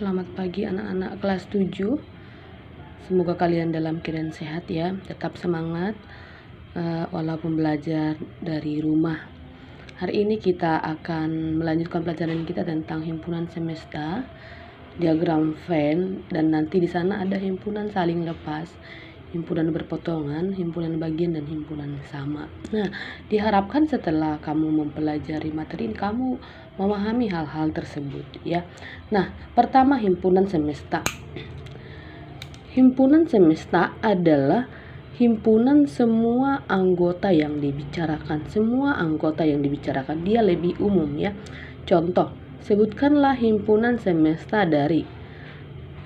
Selamat pagi anak-anak kelas 7. Semoga kalian dalam keadaan sehat ya. Tetap semangat walaupun belajar dari rumah. Hari ini kita akan melanjutkan pelajaran kita tentang himpunan semesta, diagram Venn, dan nanti di sana ada himpunan saling lepas, himpunan berpotongan, himpunan bagian, dan himpunan sama. Nah, diharapkan setelah kamu mempelajari materi ini, kamu memahami hal-hal tersebut ya. Nah, pertama himpunan semesta. Himpunan semesta adalah himpunan semua anggota yang dibicarakan. Semua anggota yang dibicarakan, dia lebih umum ya. Contoh, sebutkanlah himpunan semesta dari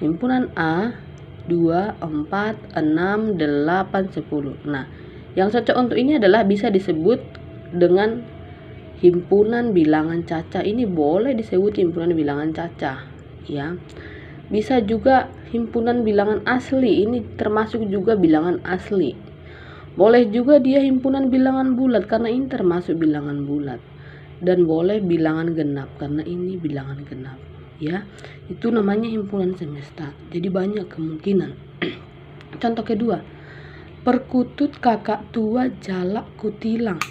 himpunan A, 2, 4, 6, 8, 10. Nah, yang cocok untuk ini adalah bisa disebut dengan himpunan bilangan cacah. Ini boleh disebut himpunan bilangan cacah ya. Bisa juga himpunan bilangan asli, ini termasuk juga bilangan asli. Boleh juga dia himpunan bilangan bulat karena ini termasuk bilangan bulat. Dan boleh bilangan genap karena ini bilangan genap ya. Itu namanya himpunan semesta. Jadi banyak kemungkinan. Contoh kedua, perkutut kakak tua jalak kutilang.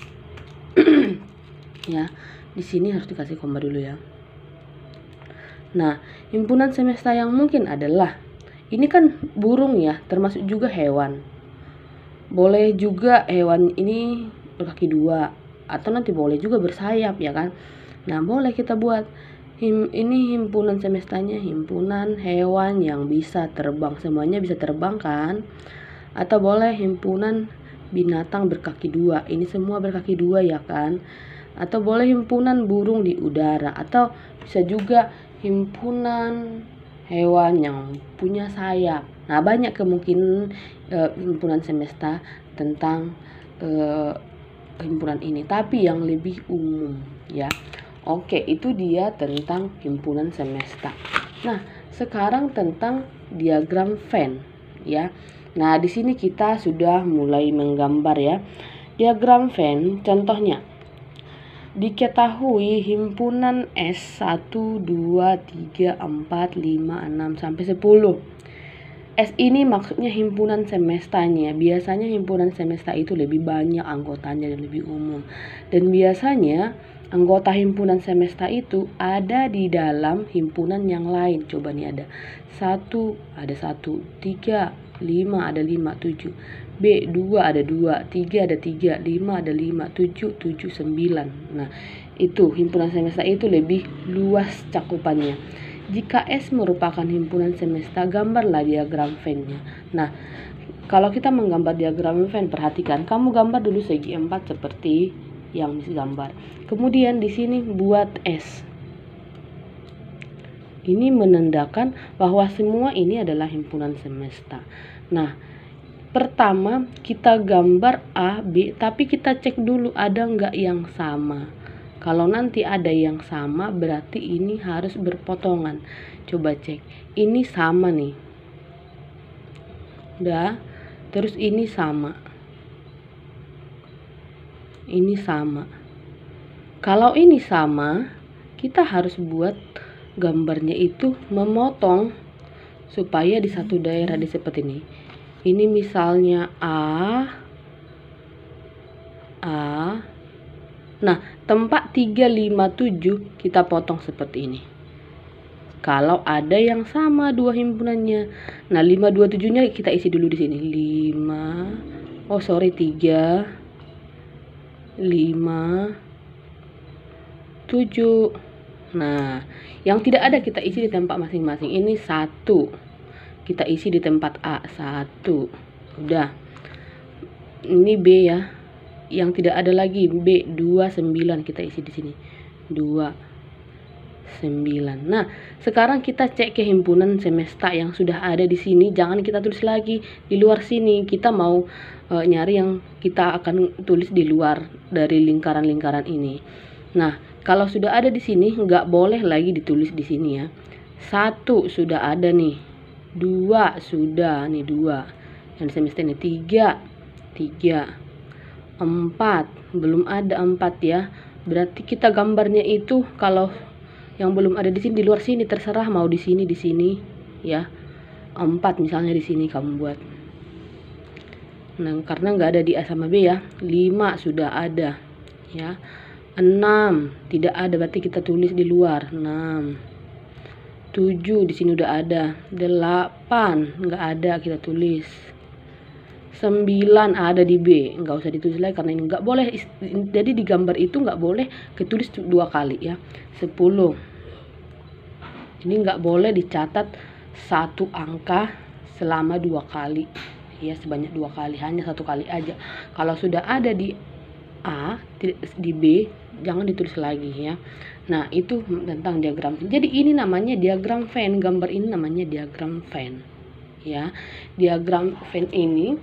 Ya, di sini harus dikasih koma dulu ya. Nah, himpunan semesta yang mungkin adalah, ini kan burung ya, termasuk juga hewan. Boleh juga hewan ini berkaki dua, atau nanti boleh juga bersayap ya kan. Nah, boleh kita buat ini himpunan semestanya himpunan hewan yang bisa terbang, semuanya bisa terbang kan. Atau boleh himpunan binatang berkaki dua, ini semua berkaki dua ya kan. Atau boleh himpunan burung di udara, atau bisa juga himpunan hewan yang punya sayap. Nah, banyak kemungkinan himpunan semesta tentang himpunan ini, tapi yang lebih umum ya. Oke, itu dia tentang himpunan semesta. Nah, sekarang tentang diagram Venn ya. Nah, di sini kita sudah mulai menggambar ya. Diagram Venn contohnya, diketahui himpunan S 1, 2, 3, 4, 5, 6, sampai 10. S ini maksudnya himpunan semestanya. Biasanya himpunan semesta itu lebih banyak anggotanya dan lebih umum. Dan biasanya anggota himpunan semesta itu ada di dalam himpunan yang lain. Coba nih, ada 1, ada 1, 3, 5, ada 5, 7. B 2 ada 2, 3 ada 3, 5 ada 5, 7, 7, 9. Nah, itu himpunan semesta itu lebih luas cakupannya. Jika S merupakan himpunan semesta, gambarlah diagram Venn-nya. Nah, kalau kita menggambar diagram Venn, perhatikan, kamu gambar dulu segi 4 seperti yang digambar. Kemudian di sini buat S. Ini menandakan bahwa semua ini adalah himpunan semesta. Nah, pertama kita gambar A, B, tapi kita cek dulu ada nggak yang sama. Kalau nanti ada yang sama, berarti ini harus berpotongan. Coba cek, ini sama nih. Udah, terus ini sama. Ini sama. Kalau ini sama, kita harus buat gambarnya itu memotong supaya di satu daerah di seperti ini. Ini misalnya A. Nah, tempat 3, 5, 7 kita potong seperti ini. Kalau ada yang sama dua himpunannya. Nah, 5, 2, 7-nya kita isi dulu di sini. 3, 5, 7. Nah, yang tidak ada kita isi di tempat masing-masing. Ini 1. Kita isi di tempat A, 1. Udah. Ini B ya. Yang tidak ada lagi B 2, 9 kita isi di sini. 2, 9. Nah, sekarang kita cek ke himpunan semesta yang sudah ada di sini. Jangan kita tulis lagi di luar sini. Kita mau nyari yang kita akan tulis di luar dari lingkaran-lingkaran ini. Nah, kalau sudah ada di sini, nggak boleh lagi ditulis di sini ya. 1 sudah ada nih. 2 sudah nih, 2. Yang semesta ini 3. 4 belum ada 4 ya. Berarti kita gambarnya itu kalau yang belum ada di sini, di luar sini, terserah mau di sini ya. 4 misalnya di sini kamu buat. Nah, karena nggak ada di A sama B ya. 5 sudah ada ya. 6 tidak ada, berarti kita tulis di luar. 6. 7 di sini udah ada. 8 nggak ada, kita tulis. 9 ada di B, nggak usah ditulis lagi karena ini nggak boleh. Jadi di gambar itu nggak boleh ketulis 2 kali ya. 10 ini nggak boleh dicatat satu angka selama 2 kali ya, sebanyak 2 kali, hanya 1 kali aja. Kalau sudah ada di A, di B jangan ditulis lagi ya. Nah, itu tentang diagram. Jadi ini namanya diagram Venn, gambar ini namanya diagram Venn ya. Diagram Venn ini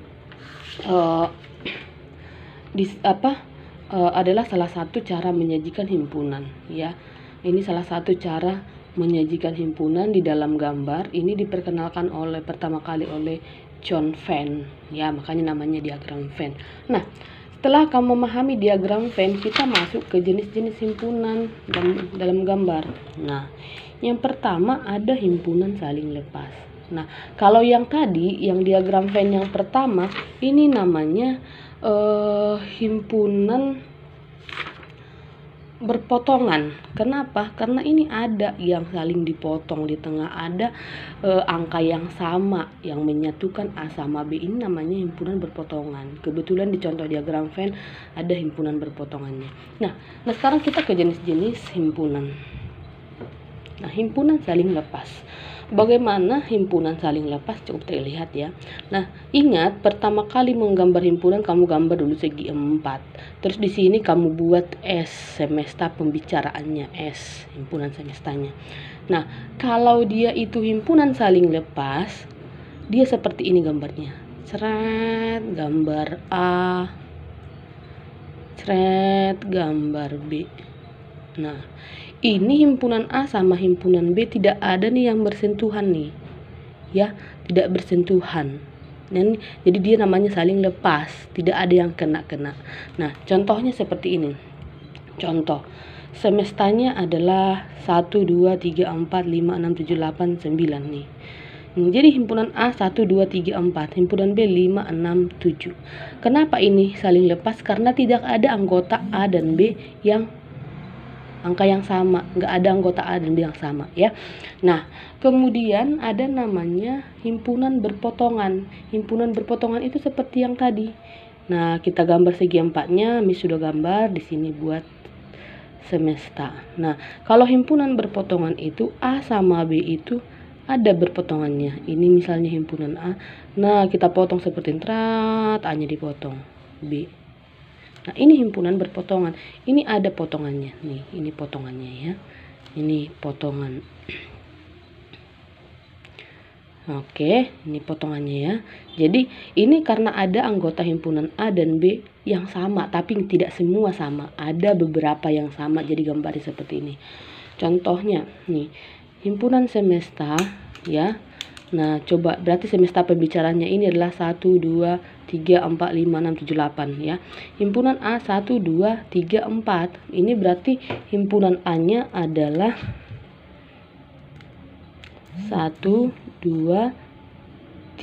adalah salah satu cara menyajikan himpunan ya. Ini salah satu cara menyajikan himpunan di dalam gambar. Ini diperkenalkan pertama kali oleh John Venn ya, makanya namanya diagram Venn. Nah, setelah kamu memahami diagram Venn, kita masuk ke jenis-jenis himpunan dalam gambar. Nah, yang pertama ada himpunan saling lepas. Nah, kalau yang tadi, yang diagram Venn yang pertama, ini namanya himpunan berpotongan. Kenapa? Karena ini ada yang saling dipotong, di tengah ada angka yang sama yang menyatukan A sama B. Ini namanya himpunan berpotongan. Kebetulan di contoh diagram Venn ada himpunan berpotongannya. Nah sekarang kita ke jenis-jenis himpunan. Nah, himpunan saling lepas. Bagaimana himpunan saling lepas? Cukup terlihat ya. Nah, ingat pertama kali menggambar himpunan kamu gambar dulu segi 4. Terus di sini kamu buat S, semesta pembicaraannya S, himpunan semestanya. Nah, kalau dia itu himpunan saling lepas, dia seperti ini gambarnya. Seret, gambar A. Seret, gambar B. Nah, ini himpunan A sama himpunan B tidak ada nih yang bersentuhan nih ya, tidak bersentuhan. Dan jadi dia namanya saling lepas, tidak ada yang kena-kena. Nah, contohnya seperti ini. Contoh semestanya adalah 1 2 3 4 5 6 7 8 9 nih. Jadi himpunan A 1 2 3 4, himpunan B 5 6 7. Kenapa ini saling lepas? Karena tidak ada anggota A dan B yang angka yang sama, nggak ada anggota A dan B yang sama ya. Nah, kemudian ada namanya himpunan berpotongan. Himpunan berpotongan itu seperti yang tadi. Nah, kita gambar segi 4-nya, Miss sudah gambar di sini buat semesta. Nah, kalau himpunan berpotongan itu A sama B itu ada berpotongannya. Ini misalnya himpunan A. Nah, kita potong seperti terat, A-nya dipotong. B. Nah, ini himpunan berpotongan. Ini ada potongannya. Nih, ini potongannya ya. Ini potongan. Oke, ini potongannya ya. Jadi, ini karena ada anggota himpunan A dan B yang sama, tapi tidak semua sama. Ada beberapa yang sama, jadi gambarnya seperti ini. Contohnya, nih, himpunan semesta ya. Nah, coba berarti semesta pembicaranya ini adalah 1 2 3 4 5 6 7 8 ya. Himpunan A 1 2 3 4. Ini berarti himpunan A-nya adalah 1 2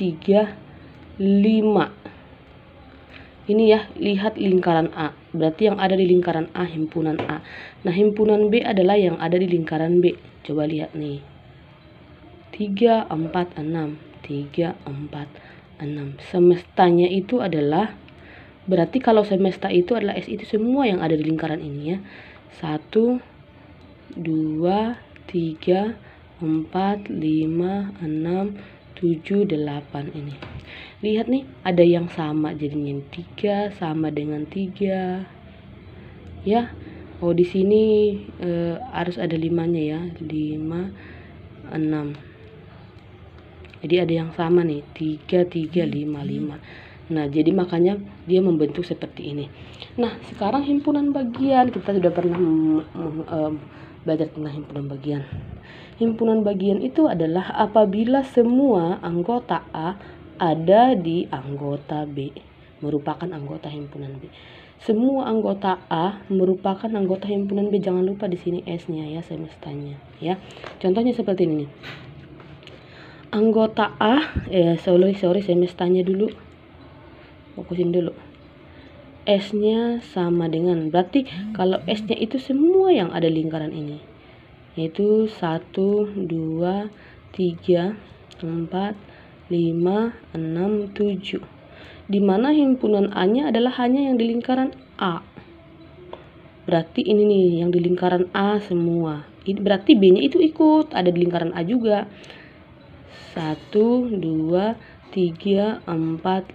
3 5. Ini ya, lihat lingkaran A. Berarti yang ada di lingkaran A himpunan A. Nah, himpunan B adalah yang ada di lingkaran B. Coba lihat nih. 3 4 6, 3 4 6. Semestanya itu adalah, berarti kalau semesta itu adalah S itu semua yang ada di lingkaran ini ya. 1 2 3 4 5 6 7 8 ini. Lihat nih, ada yang sama jadinya 3 sama dengan 3. Ya. Oh, di sini harus ada 5-nya ya. 5 6. Jadi ada yang sama nih, 3 3 5 5. Nah, jadi makanya dia membentuk seperti ini. Nah, sekarang himpunan bagian. Kita sudah pernah belajar tentang himpunan bagian. Himpunan bagian itu adalah apabila semua anggota A ada di anggota B, merupakan anggota himpunan B. semua anggota A merupakan anggota himpunan B. Jangan lupa di sini S-nya ya, semestanya ya. Contohnya seperti ini. Anggota A, sorry semestanya dulu. Fokusin dulu. S-nya sama dengan, berarti kalau S-nya itu semua yang ada lingkaran ini. Yaitu 1, 2, 3, 4, 5, 6, 7. Di mana himpunan A-nya adalah hanya yang di lingkaran A. Berarti ini nih yang di lingkaran A semua. Ini berarti B-nya itu ikut ada di lingkaran A juga. 1, 2, 3, 4,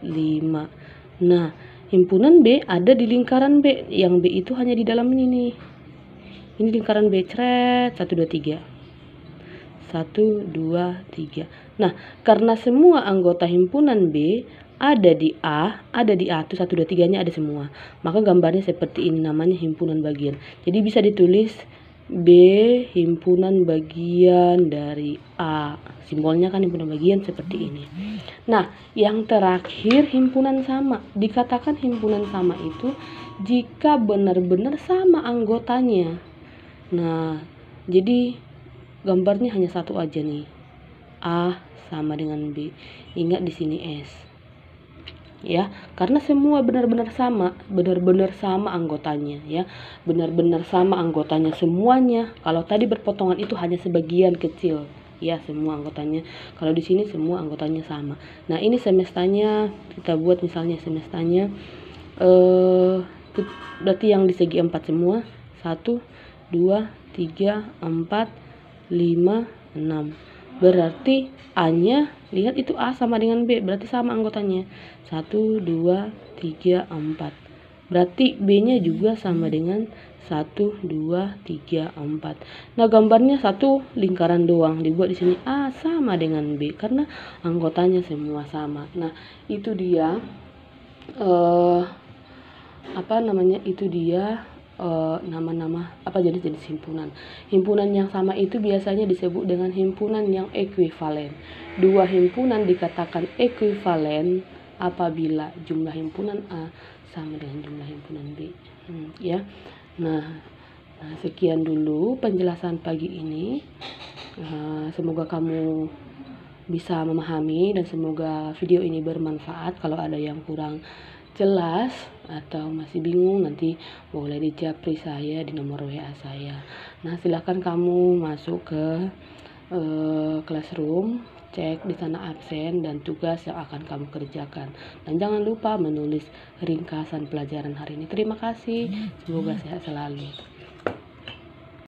5. Nah, himpunan B ada di lingkaran B. Yang B itu hanya di dalam ini nih. Ini lingkaran B, 1, 2, 3. 1, 2, 3. Nah, karena semua anggota himpunan B ada di A itu 1, 2, 3-nya ada semua. Maka gambarnya seperti ini, namanya himpunan bagian. Jadi bisa ditulis B himpunan bagian dari A. Simbolnya kan himpunan bagian seperti ini. Nah, yang terakhir himpunan sama. Dikatakan himpunan sama itu jika benar-benar sama anggotanya. Nah, jadi gambarnya hanya satu aja nih. A sama dengan B. Ingat di sini S. Ya, karena semua benar-benar sama anggotanya ya. Benar-benar sama anggotanya semuanya. Kalau tadi berpotongan itu hanya sebagian kecil ya, semua anggotanya. Kalau di sini semua anggotanya sama. Nah, ini semestanya kita buat misalnya semestanya berarti yang di segi 4 semua. 1, 2, 3, 4, 5, 6. Berarti A-nya, lihat itu A sama dengan B, berarti sama anggotanya. 1, 2, 3, 4. Berarti B-nya juga sama dengan 1, 2, 3, 4. Nah, gambarnya satu lingkaran doang. Dibuat di sini A sama dengan B karena anggotanya semua sama. Nah, itu dia nama-nama jenis-jenis himpunan. Himpunan yang sama itu biasanya disebut dengan himpunan yang ekuivalen. Dua himpunan dikatakan ekuivalen apabila jumlah himpunan A sama dengan jumlah himpunan B. Ya. Nah, sekian dulu penjelasan pagi ini. Semoga kamu bisa memahami dan semoga video ini bermanfaat. Kalau ada yang kurang jelas atau masih bingung, nanti boleh dijapri saya di nomor WA saya. Nah, silahkan kamu masuk ke classroom, cek di sana absen dan tugas yang akan kamu kerjakan. Dan jangan lupa menulis ringkasan pelajaran hari ini. Terima kasih, semoga sehat selalu.